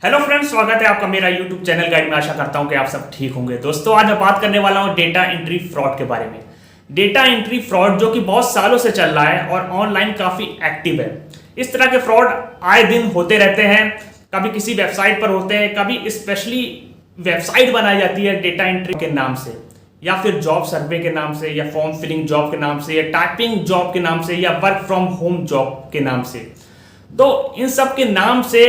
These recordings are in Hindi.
हेलो फ्रेंड्स, स्वागत है आपका मेरा यूट्यूब चैनल गाइड में। आशा करता हूं कि आप सब ठीक होंगे। दोस्तों, आज मैं बात करने वाला हूं डेटा एंट्री फ्रॉड के बारे में। डेटा एंट्री फ्रॉड जो कि बहुत सालों से चल रहा है और ऑनलाइन काफ़ी एक्टिव है। इस तरह के फ्रॉड आए दिन होते रहते हैं। कभी किसी वेबसाइट पर होते हैं, कभी स्पेशली वेबसाइट बनाई जाती है डेटा एंट्री के नाम से, या फिर जॉब सर्वे के नाम से, या फॉर्म फिलिंग जॉब के नाम से, या टाइपिंग जॉब के नाम से, या वर्क फ्रॉम होम जॉब के नाम से। तो इन सब के नाम से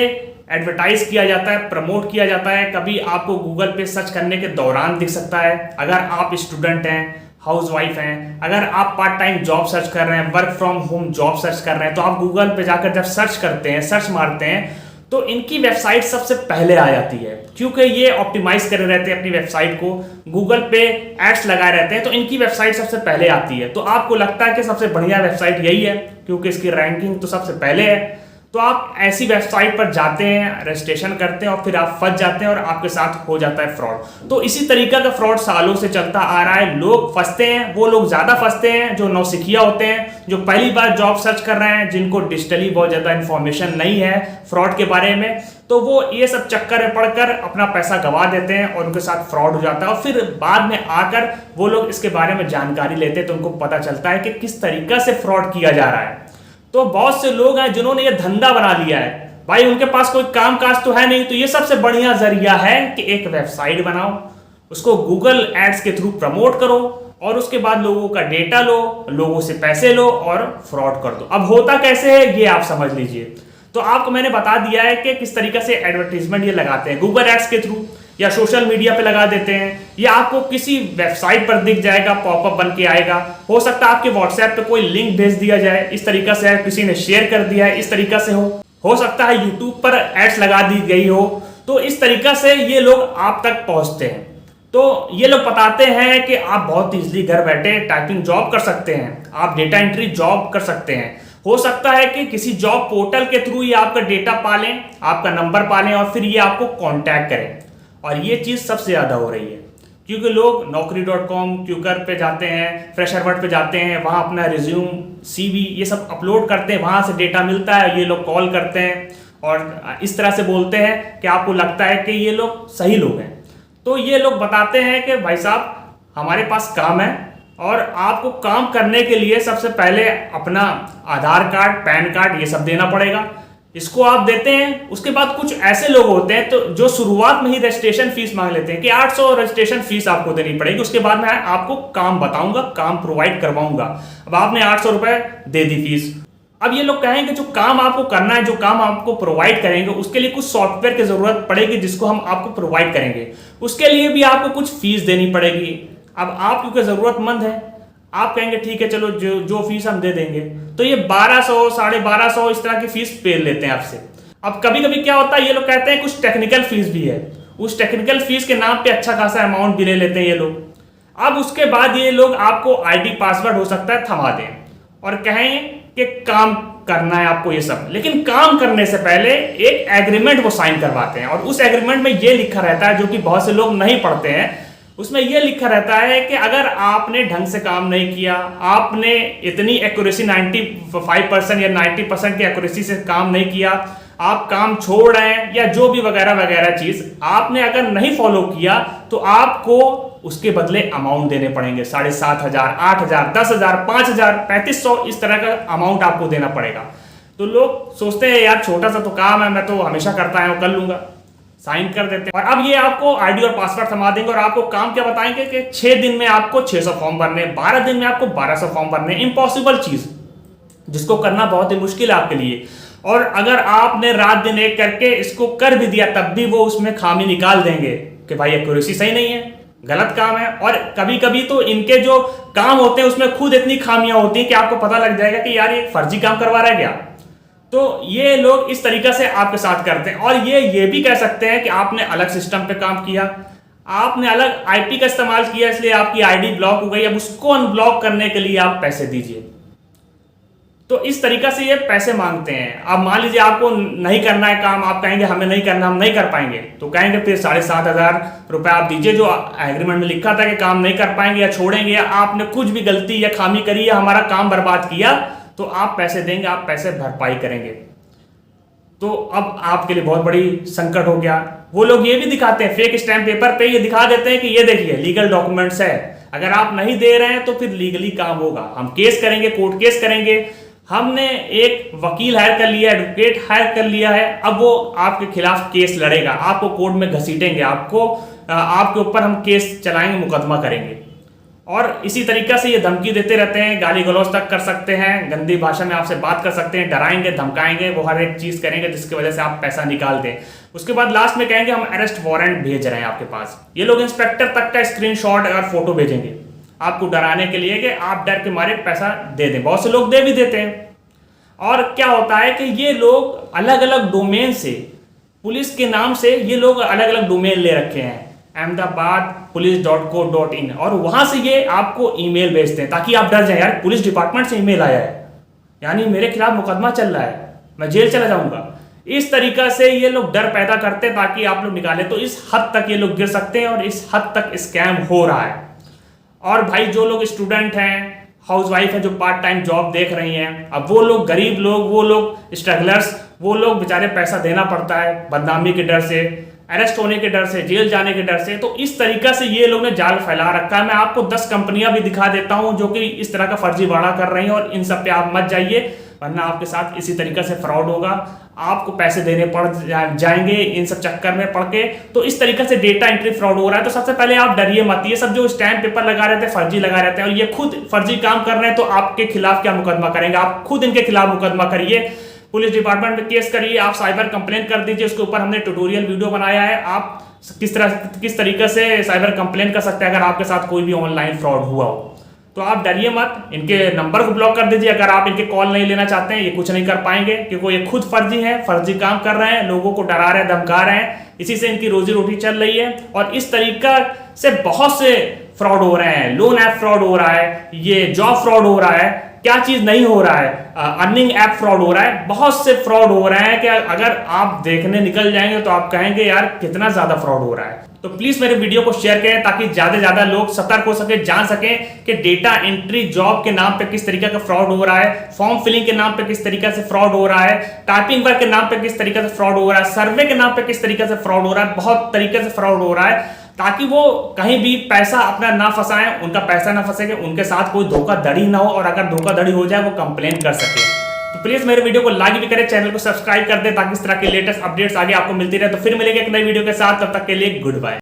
एडवर्टाइज किया जाता है, प्रमोट किया जाता है। कभी आपको गूगल पे सर्च करने के दौरान दिख सकता है। अगर आप स्टूडेंट हैं, हाउसवाइफ हैं, अगर आप पार्ट टाइम जॉब सर्च कर रहे हैं, work from home job search कर रहे हैं, तो आप गूगल पे जाकर जब सर्च करते हैं, सर्च मारते हैं, तो इनकी वेबसाइट सबसे पहले आ जाती है। क्योंकि ये ऑप्टिमाइज करे रहते हैं अपनी वेबसाइट को, गूगल पे एड्स लगाए रहते हैं, तो इनकी वेबसाइट सबसे पहले आती है। तो आपको लगता है कि सबसे बढ़िया वेबसाइट यही है क्योंकि इसकी रैंकिंग तो सबसे पहले है। तो आप ऐसी वेबसाइट पर जाते हैं, रजिस्ट्रेशन करते हैं और फिर आप फंस जाते हैं और आपके साथ हो जाता है फ्रॉड। तो इसी तरीका का फ्रॉड सालों से चलता आ रहा है। लोग फंसते हैं, वो लोग ज़्यादा फंसते हैं जो नौसिखिया होते हैं, जो पहली बार जॉब सर्च कर रहे हैं, जिनको डिजिटली बहुत ज़्यादा इन्फॉर्मेशन नहीं है फ्रॉड के बारे में। तो वो ये सब चक्कर में पड़कर अपना पैसा गंवा देते हैं और उनके साथ फ्रॉड हो जाता है। और फिर बाद में आकर वो लोग इसके बारे में जानकारी लेते हैं तो उनको पता चलता है कि किस तरीका से फ्रॉड किया जा रहा है। तो बहुत से लोग हैं जिन्होंने ये धंधा बना लिया है। भाई उनके पास कोई काम काज तो है नहीं, तो ये सबसे बढ़िया जरिया है कि एक वेबसाइट बनाओ, उसको गूगल एड्स के थ्रू प्रमोट करो और उसके बाद लोगों का डेटा लो, लोगों से पैसे लो और फ्रॉड कर दो। अब होता कैसे है ये आप समझ लीजिए। तो आपको मैंने बता दिया है कि किस तरीके से एडवर्टीजमेंट ये लगाते हैं, गूगल एड्स के थ्रू या सोशल मीडिया पे लगा देते हैं, या आपको किसी वेबसाइट पर दिख जाएगा, पॉपअप बन के आएगा। हो सकता है आपके व्हाट्सएप पे कोई लिंक भेज दिया जाए, इस तरीका से किसी ने शेयर कर दिया है, इस तरीका से हो सकता है यूट्यूब पर एड्स लगा दी गई हो। तो इस तरीका से ये लोग आप तक पहुंचते हैं। तो ये लोग बताते हैं कि आप बहुत इजीली घर बैठे टाइपिंग जॉब कर सकते हैं, आप डेटा एंट्री जॉब कर सकते हैं। हो सकता है कि किसी जॉब पोर्टल के थ्रू ये आपका डेटा पालें, आपका नंबर पालें और फिर ये आपको कांटेक्ट करें। और ये चीज़ सबसे ज़्यादा हो रही है क्योंकि लोग Naukri.com, क्यूकर पे जाते हैं, फ्रेशरबर्ड पे जाते हैं, वहाँ अपना रिज्यूम, CV ये सब अपलोड करते हैं, वहाँ से डेटा मिलता है। ये लोग कॉल करते हैं और इस तरह से बोलते हैं कि आपको लगता है कि ये लोग सही लोग हैं। तो ये लोग बताते हैं कि भाई साहब हमारे पास काम है और आपको काम करने के लिए सबसे पहले अपना आधार कार्ड, पैन कार्ड ये सब देना पड़ेगा। इसको आप देते हैं। उसके बाद कुछ ऐसे लोग होते हैं तो जो शुरुआत में ही रजिस्ट्रेशन फीस मांग लेते हैं कि 800 रजिस्ट्रेशन फीस आपको देनी पड़ेगी, उसके बाद मैं आपको काम बताऊंगा, काम प्रोवाइड करवाऊंगा। अब आपने 800 रुपए दे दी फीस। अब ये लोग कहेंगे जो काम आपको करना है, जो काम आपको प्रोवाइड करेंगे, उसके लिए कुछ सॉफ्टवेयर की जरूरत पड़ेगी जिसको हम आपको प्रोवाइड करेंगे, उसके लिए भी आपको कुछ फीस देनी पड़ेगी। अब आप क्योंकि जरूरतमंद है, आप कहेंगे ठीक है चलो जो फीस हम दे देंगे, तो ये 1200, 1250 इस तरह की फीस पे लेते हैं आपसे। अब कभी कभी क्या होता है, ये लोग कहते हैं कुछ टेक्निकल फीस भी है, उस टेक्निकल फीस के नाम पे अच्छा खासा अमाउंट भी ले लेते हैं ये लोग। अब उसके बाद ये लोग आपको आईडी पासवर्ड हो सकता है थमा दें और कहें कि काम करना है आपको ये सब। लेकिन काम करने से पहले एक एग्रीमेंट वो साइन करवाते हैं और उस एग्रीमेंट में ये लिखा रहता है, जो कि बहुत से लोग नहीं पढ़ते हैं। उसमें यह लिखा रहता है कि अगर आपने ढंग से काम नहीं किया, आपने इतनी एक्यूरेसी 95% या 90% की एक्यूरेसी से काम नहीं किया, आप काम छोड़ रहे हैं या जो भी वगैरह वगैरह चीज आपने अगर नहीं फॉलो किया, तो आपको उसके बदले अमाउंट देने पड़ेंगे। 7,500, 8,000, 10,000, 5,000, 3,500 इस तरह का अमाउंट आपको देना पड़ेगा। तो लोग सोचते हैं यार छोटा सा तो काम है, मैं तो हमेशा करता है, कर लूंगा, साइन कर देते हैं। और अब ये आपको आईडी और पासवर्ड थमा देंगे और आपको काम क्या बताएंगे कि 6 दिन में आपको 600 फॉर्म भरने, 12 दिन में आपको 1200 फॉर्म भरने। इम्पॉसिबल चीज जिसको करना बहुत ही मुश्किल है आपके लिए। और अगर आपने रात दिन एक करके इसको कर भी दिया तब भी वो उसमें खामी निकाल देंगे कि भाई एक्यूरेसी सही नहीं है, गलत काम है। और कभी कभी तो इनके जो काम होते हैं उसमें खुद इतनी खामियां होती हैं कि आपको पता लग जाएगा कि यार ये फर्जी काम करवा रहा है क्या। तो ये लोग इस तरीका से आपके साथ करते हैं। और ये भी कह सकते हैं कि आपने अलग सिस्टम पे काम किया, आपने अलग आईपी का इस्तेमाल किया, इसलिए आपकी आईडी ब्लॉक हो गई, अब उसको अनब्लॉक करने के लिए आप पैसे दीजिए। तो इस तरीका से ये पैसे मांगते हैं। अब मान लीजिए आपको नहीं करना है काम, आप कहेंगे हमें नहीं करना, हम नहीं कर पाएंगे, तो कहेंगे फिर 7,500 रुपए आप दीजिए जो एग्रीमेंट में लिखा था कि काम नहीं कर पाएंगे या छोड़ेंगे, या आपने कुछ भी गलती या खामी करी या हमारा काम बर्बाद किया तो आप पैसे देंगे, आप पैसे भरपाई करेंगे। तो अब आपके लिए बहुत बड़ी संकट हो गया। वो लोग ये भी दिखाते हैं, फेक स्टैम्प पेपर पे ये दिखा देते हैं कि ये देखिए लीगल डॉक्यूमेंट्स है, अगर आप नहीं दे रहे हैं तो फिर लीगली काम होगा, हम केस करेंगे, कोर्ट केस करेंगे। हमने एक वकील हायर कर लिया, एडवोकेट हायर कर लिया है, अब वो आपके खिलाफ केस लड़ेगा, आपको कोर्ट में घसीटेंगे, आपके ऊपर हम केस चलाएंगे, मुकदमा करेंगे। और इसी तरीका से ये धमकी देते रहते हैं, गाली गलौज तक कर सकते हैं, गंदी भाषा में आपसे बात कर सकते हैं, डराएंगे, धमकाएंगे, वो हर एक चीज करेंगे जिसकी वजह से आप पैसा निकाल दें। उसके बाद लास्ट में कहेंगे हम अरेस्ट वारंट भेज रहे हैं आपके पास। ये लोग इंस्पेक्टर तक का स्क्रीनशॉट और फोटो भेजेंगे आपको डराने के लिए कि आप डर के मारे पैसा दे दें। बहुत से लोग दे भी देते हैं। और क्या होता है कि ये लोग अलग अलग डोमेन से, पुलिस के नाम से ये लोग अलग अलग डोमेन ले रखे हैं, अहमदाबाद पुलिस.co.in, और वहां से ये आपको ईमेल भेजते हैं ताकि आप डर जाए, यार पुलिस डिपार्टमेंट से ईमेल आया है, यानी मेरे खिलाफ मुकदमा चल रहा है, मैं जेल चला जाऊंगा। इस तरीका से ये लोग डर पैदा करते हैं ताकि आप लोग निकाले। तो इस हद तक ये लोग गिर सकते हैं और इस हद तक स्कैम हो रहा है। और भाई जो लोग स्टूडेंट हैं, हाउसवाइफ है, जो पार्ट टाइम जॉब देख रही हैं, अब वो लोग गरीब लोग, वो लोग स्ट्रगलर्स, वो लोग बेचारे पैसा देना पड़ता है बदनामी के डर से, अरेस्ट होने के डर से, जेल जाने के डर से। तो इस तरीका से ये लोग ने जाल फैला रखा है। मैं आपको 10 कंपनियां भी दिखा देता हूं जो कि इस तरह का फर्जीवाड़ा कर रही हैं, और इन सब पे आप मत जाइए, वरना आपके साथ इसी तरीके से फ्रॉड होगा, आपको पैसे देने पड़ जाएंगे इन सब चक्कर में पड़ के। तो इस तरीके से डेटा एंट्री फ्रॉड हो रहा है। तो सबसे पहले आप डरिए मत। ये सब जो स्टैम्प पेपर लगा रहते हैं, फर्जी लगा रहते हैं, और ये खुद फर्जी काम कर रहे हैं, तो आपके खिलाफ क्या मुकदमा करेंगे? आप खुद इनके खिलाफ मुकदमा करिए, पुलिस डिपार्टमेंट में केस करिए, आप साइबर कंप्लेंट कर दीजिए। उसके ऊपर हमने ट्यूटोरियल वीडियो बनाया है, आप किस तरीके से साइबर कंप्लेंट कर सकते हैं अगर आपके साथ कोई भी ऑनलाइन फ्रॉड हुआ हो। तो आप डरिए मत, इनके नंबर को ब्लॉक कर दीजिए। अगर आप इनके कॉल नहीं लेना चाहते हैं, ये कुछ नहीं कर पाएंगे, क्योंकि ये खुद फर्जी हैं, फर्जी काम कर रहे हैं, लोगों को डरा रहे हैं, धमका रहे हैं, इसी से इनकी रोजी रोटी चल रही है। और इस तरीका से बहुत से फ्रॉड हो रहे हैं, लोन ऐप फ्रॉड हो रहा है, ये जॉब फ्रॉड हो रहा है, क्या चीज नहीं हो रहा है, अर्निंग ऐप फ्रॉड हो रहा है, बहुत से फ्रॉड हो रहे हैं कि अगर आप देखने निकल जाएंगे तो आप कहेंगे यार कितना ज्यादा फ्रॉड हो रहा है। तो प्लीज मेरे वीडियो को शेयर करें ताकि ज्यादा से ज्यादा लोग सतर्क हो सके, जान सकें कि डेटा एंट्री जॉब के नाम पे किस तरीके का फ्रॉड हो रहा है, फॉर्म फिलिंग के नाम पे किस तरीके से फ्रॉड हो रहा है, टाइपिंग वर्क के नाम पे किस तरीके से फ्रॉड हो रहा है, सर्वे के नाम पे किस तरीके से फ्रॉड हो रहा है, बहुत तरीके से फ्रॉड हो रहा है, ताकि वो कहीं भी पैसा अपना ना फंसाएं, उनका पैसा ना फंसे, उनके साथ कोई धोखाधड़ी ना हो, और अगर धोखाधड़ी हो जाए वो कंप्लेन कर सके। तो प्लीज मेरे वीडियो को लाइक भी करें, चैनल को सब्सक्राइब कर दें ताकि इस तरह के लेटेस्ट अपडेट्स आगे आपको मिलती रहे। तो फिर मिलेंगे एक नई वीडियो के साथ, तब तक के लिए गुड बाय।